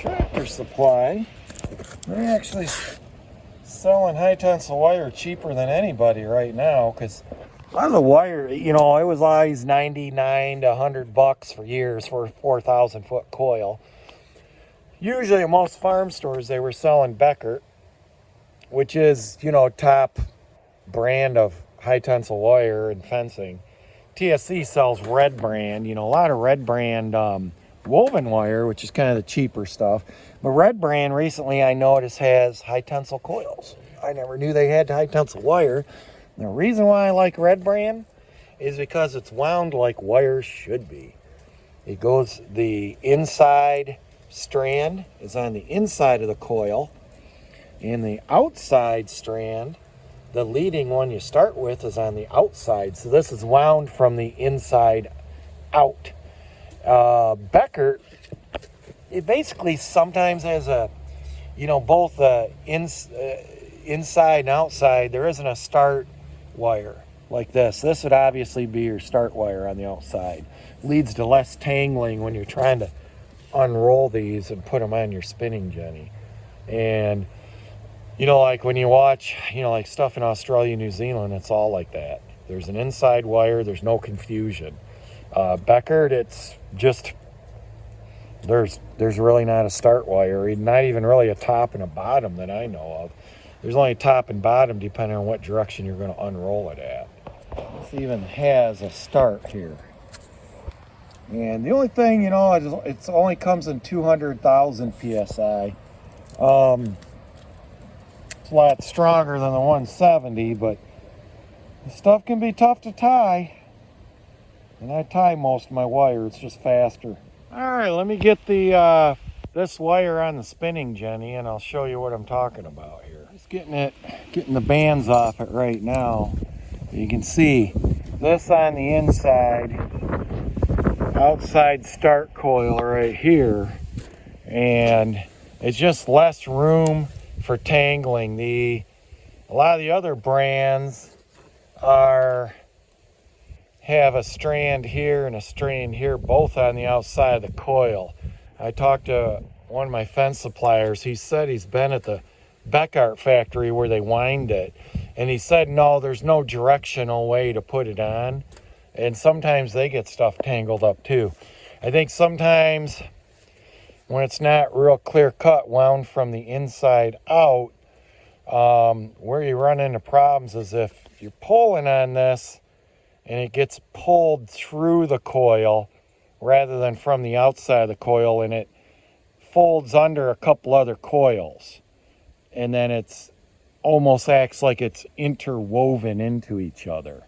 Tractor Supply. They're actually selling high tensile wire cheaper than anybody right now, because a lot of the wire, you know, it was always 99 to 100 bucks for years for a 4,000 foot coil. Usually at most farm stores they were selling Becker, which is, you know, top brand of high tensile wire and fencing. TSC sells Red Brand, you know, a lot of Red Brand woven wire, which is kind of the cheaper stuff. But Red Brand recently I noticed has high tensile coils. I never knew they had high tensile wire. And the reason why I like Red Brand is because it's wound like wire should be. It goes, the inside strand is on the inside of the coil, and the outside strand, the leading one you start with, is on the outside. So this is wound from the inside out. Becker, it basically sometimes has a, you know, both inside and outside. There isn't a start wire like this. This would obviously be your start wire on the outside. Leads to less tangling when you're trying to unroll these and put them on your spinning jenny. And you know, like when you watch, you know, like stuff in Australia, New Zealand, it's all like that. There's an inside wire, there's no confusion. Becker, it's just, there's really not a start wire, not even really a top and a bottom that I know of. There's only a top and bottom depending on what direction you're going to unroll it at. This even has a start here. And the only thing, you know, it only comes in 200,000 PSI. It's a lot stronger than the 170, but the stuff can be tough to tie. And I tie most of my wire, it's just faster. All right, let me get the this wire on the spinning jenny and I'll show you what I'm talking about here. Just getting the bands off it right now. You can see this on the inside, outside start coil right here, and it's just less room for tangling. A lot of the other brands have a strand here and a strand here, both on the outside of the coil. I talked to one of my fence suppliers. He said he's been at the Beckart factory where they wind it, and he said no, there's no directional way to put it on, and sometimes they get stuff tangled up too. I think sometimes when it's not real clear cut, wound from the inside out, where you run into problems is if you're pulling on this and it gets pulled through the coil rather than from the outside of the coil, and it folds under a couple other coils, and then it's almost acts like it's interwoven into each other.